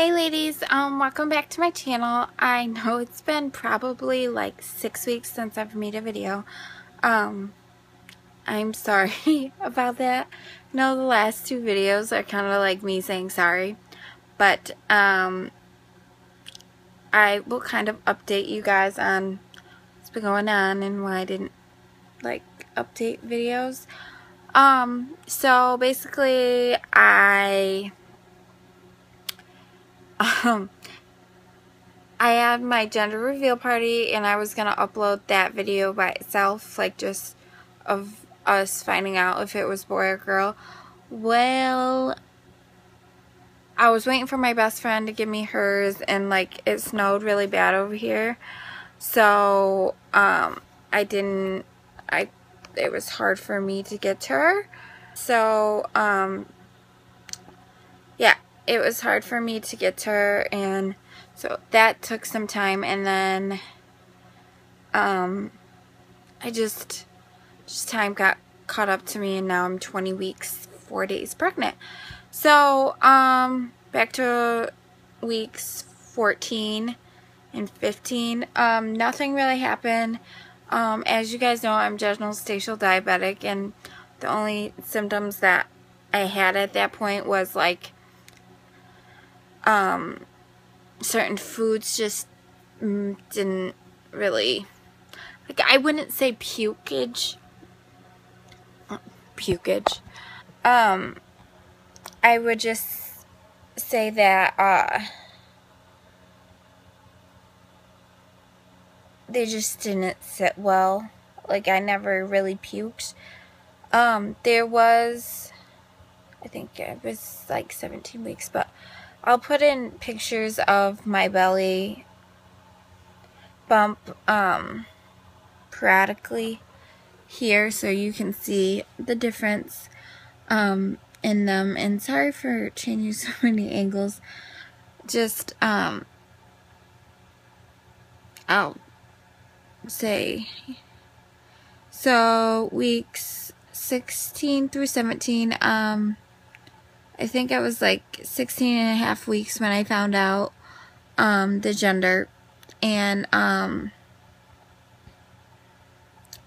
Hey ladies, welcome back to my channel. I know it's been probably like 6 weeks since I've made a video. I'm sorry about that. I know the last two videos are kind of like me saying sorry, but I will kind of update you guys on what's been going on and why I didn't like update videos. So basically I had my gender reveal party and I was gonna upload that video by itself, like just of us finding out if it was boy or girl. Well, I was waiting for my best friend to give me hers, and like it snowed really bad over here, so it was hard for me to get to her. So yeah, it was hard for me to get to her, and so that took some time. And then I just time got caught up to me, and now I'm 20 weeks 4 days pregnant. So back to weeks 14 and 15, nothing really happened. As you guys know, I'm gestational diabetic, and the only symptoms that I had at that point was like certain foods just didn't really, like, I wouldn't say pukage. I would just say that they just didn't sit well. Like, I never really puked. There was, I think it was like 17 weeks, but I'll put in pictures of my belly bump periodically here so you can see the difference in them. And sorry for changing so many angles. Just I'll say, so weeks 16 through 17, I think I was like 16 and a half weeks when I found out the gender. And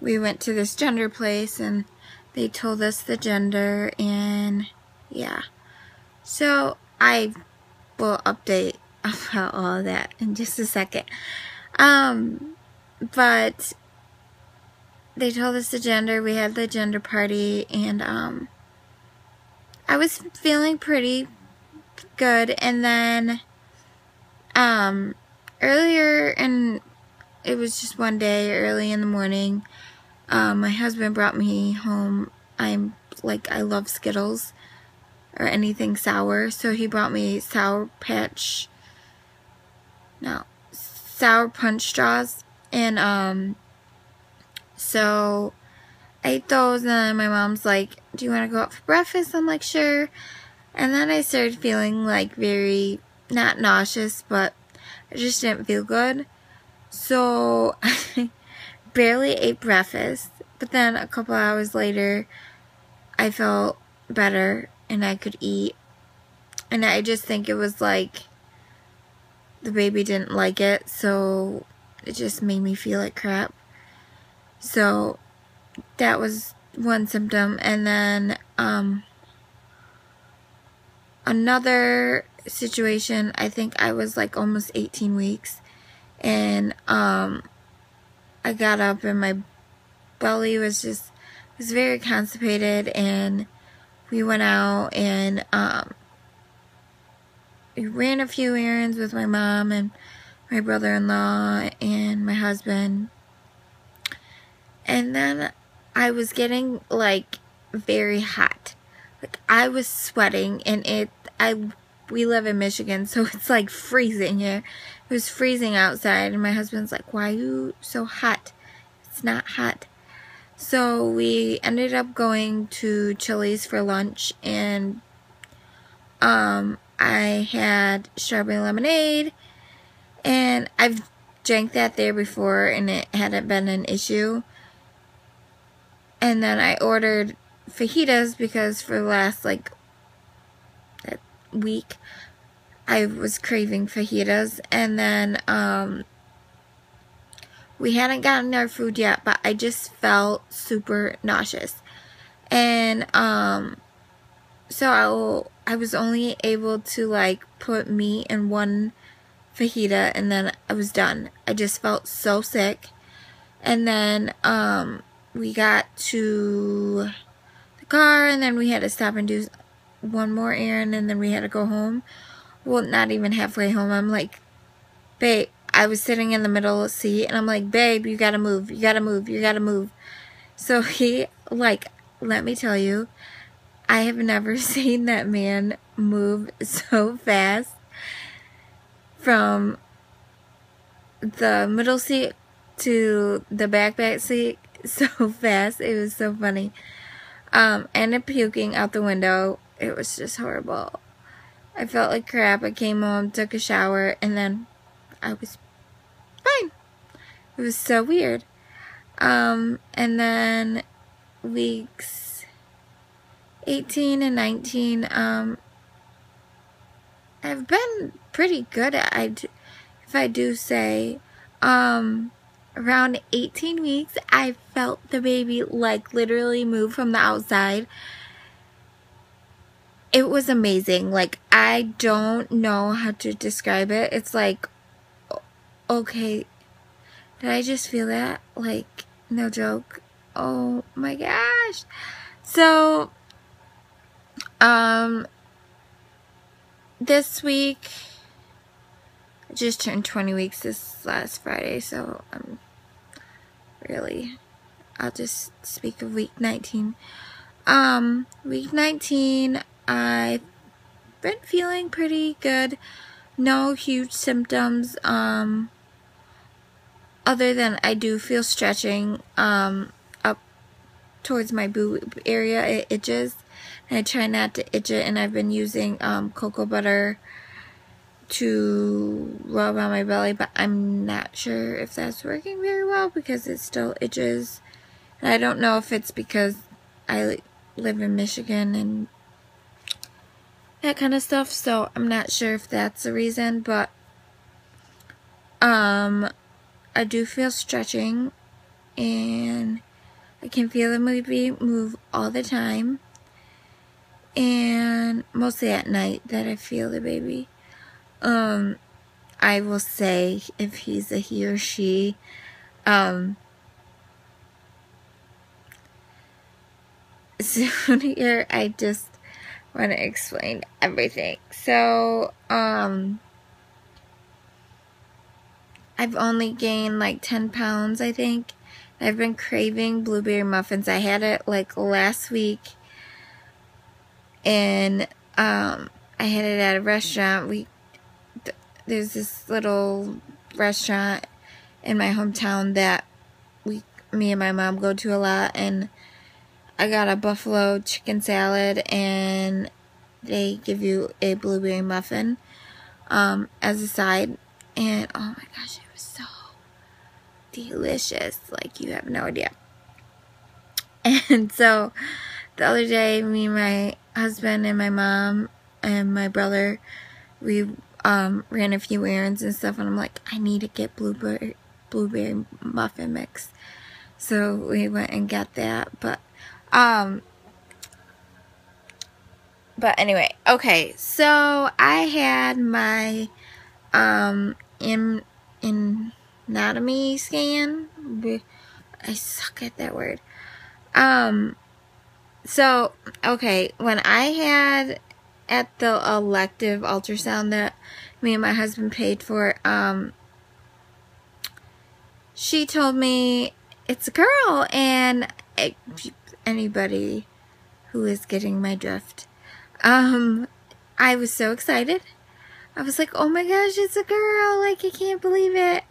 we went to this gender place and they told us the gender, and yeah. So I will update about all of that in just a second. But they told us the gender, we had the gender party, and I was feeling pretty good. And then earlier, and it was just one day early in the morning, my husband brought me home. I love Skittles or anything sour, so he brought me Sour Punch straws, and so I ate those, and then my mom's like, do you want to go out for breakfast? I'm like, sure. And then I started feeling like very, not nauseous, but I just didn't feel good. So I barely ate breakfast, but then a couple hours later I felt better and I could eat. And I just think it was like the baby didn't like it, so it just made me feel like crap. So that was one symptom. And then another situation, I think I was like almost 18 weeks, and I got up and my belly was very constipated, and we went out and we ran a few errands with my mom and my brother-in-law and my husband. And then I was getting like very hot. Like, I was sweating, and we live in Michigan, so it's like freezing here. It was freezing outside, and my husband's like, why are you so hot? It's not hot. So we ended up going to Chili's for lunch, and I had strawberry lemonade, and I've drank that there before and it hadn't been an issue. And then I ordered fajitas because for the last like week I was craving fajitas, and then we hadn't gotten our food yet, but I just felt super nauseous. And so I was only able to like put meat in one fajita, and then I was done. I just felt so sick. And then we got to the car, and then we had to stop and do one more errand, and then we had to go home. Well, not even halfway home. I'm like, babe, I was sitting in the middle of the seat, and I'm like, babe, you gotta move, you gotta move, you gotta move. So he, like, let me tell you, I have never seen that man move so fast from the middle seat to the back seat so fast. It was so funny. Ended up puking out the window. It was just horrible. I felt like crap. I came home, took a shower, and then I was fine. It was so weird. And then weeks 18 and 19, I've been pretty good at, if I do say, around 18 weeks, I felt the baby, like, literally move from the outside. It was amazing. Like, I don't know how to describe it. It's like, okay, did I just feel that? Like, no joke. Oh my gosh. So, this week, I just turned 20 weeks this last Friday, so I'll just speak of week 19. Week 19, I've been feeling pretty good. No huge symptoms, other than I do feel stretching, up towards my boob area. It itches, and I try not to itch it, and I've been using, cocoa butter to rub on my belly, but I'm not sure if that's working very well because it still itches. And I don't know if it's because I live in Michigan and that kind of stuff, so I'm not sure if that's the reason, but I do feel stretching, and I can feel the baby move all the time, and mostly at night that I feel the baby. I will say, if he's a he or she, soon here, I just want to explain everything. So, I've only gained like 10 pounds, I think. I've been craving blueberry muffins. I had it like last week, and I had it at a restaurant. There's this little restaurant in my hometown that me and my mom go to a lot, and I got a buffalo chicken salad, and they give you a blueberry muffin as a side, and oh my gosh, it was so delicious, like you have no idea. And so the other day, me and my husband and my mom and my brother, we ran a few errands and stuff, and I'm like, I need to get blueberry muffin mix. So we went and got that, but anyway, okay, so I had my anatomy scan. I suck at that word. So, okay, when I had at the elective ultrasound that me and my husband paid for, she told me it's a girl, and anybody who is getting my drift, I was so excited. I was like, oh my gosh, it's a girl, like, I can't believe it.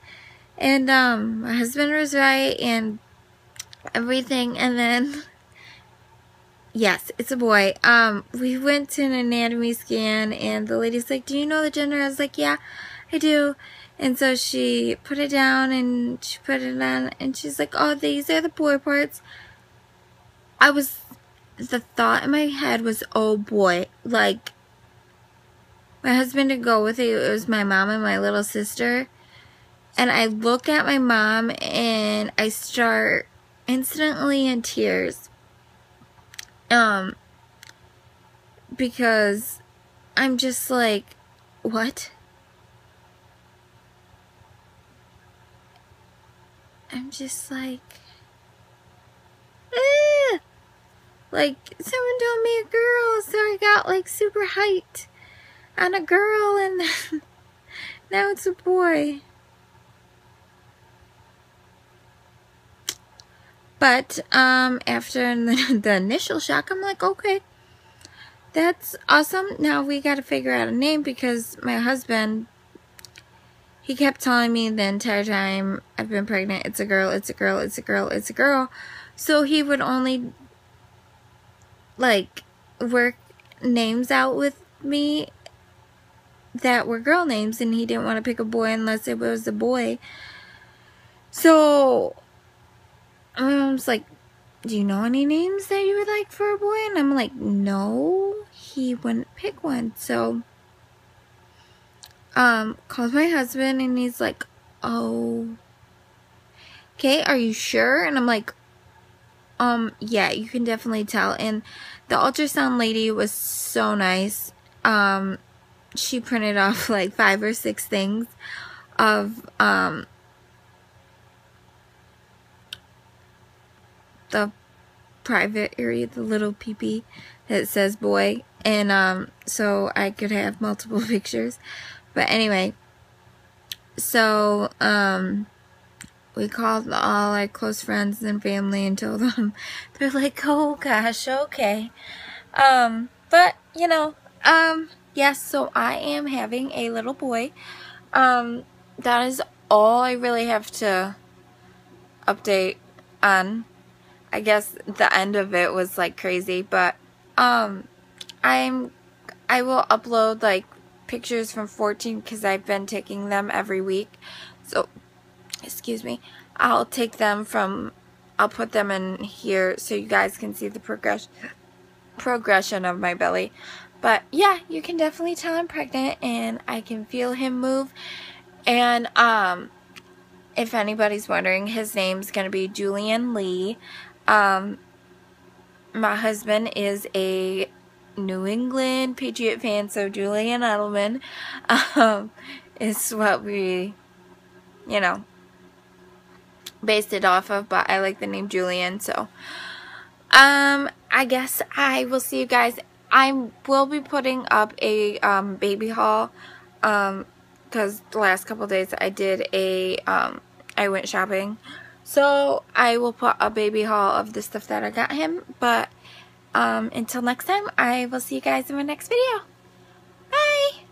And my husband was right and everything, and then yes, it's a boy. We went to an anatomy scan, and the lady's like, do you know the gender? I was like, yeah, I do. And so she put it down, and she put it on, and she's like, oh, these are the boy parts. The thought in my head was, oh boy, like, My husband didn't go with it. It was my mom and my little sister. And I look at my mom and I start instantly in tears. Because I'm just like, what? I'm just like, eh. Like, someone told me a girl, so I got like super hyped on a girl, and then now it's a boy. But after the initial shock, I'm like, okay, that's awesome. Now we got to figure out a name, because my husband, he kept telling me the entire time I've been pregnant, it's a girl, it's a girl, it's a girl, it's a girl. So he would only like work names out with me that were girl names, and he didn't want to pick a boy unless it was a boy. So my mom's like, do you know any names that you would like for a boy? And I'm like, no, he wouldn't pick one. So called my husband, and he's like, oh, okay, are you sure? And I'm like, yeah, you can definitely tell. And the ultrasound lady was so nice. She printed off like 5 or 6 things of the private area, the little peepee that says boy, and so I could have multiple pictures. But anyway, so we called all our close friends and family and told them. They're like, oh gosh, okay. But you know, yes, so I am having a little boy. That is all I really have to update on. I guess the end of it was like crazy, but I will upload like pictures from 14, because I've been taking them every week. So excuse me, I'll take them from, I'll put them in here so you guys can see the progression of my belly. But yeah, you can definitely tell I'm pregnant, and I can feel him move. And if anybody's wondering, his name's gonna be Julian Lee. My husband is a New England Patriot fan, so Julian Edelman is what we, you know, based it off of, but I like the name Julian. So I guess I will see you guys. I will be putting up a baby haul, because the last couple days I did a I went shopping, so I will put a baby haul of the stuff that I got him. But until next time, I will see you guys in my next video. Bye.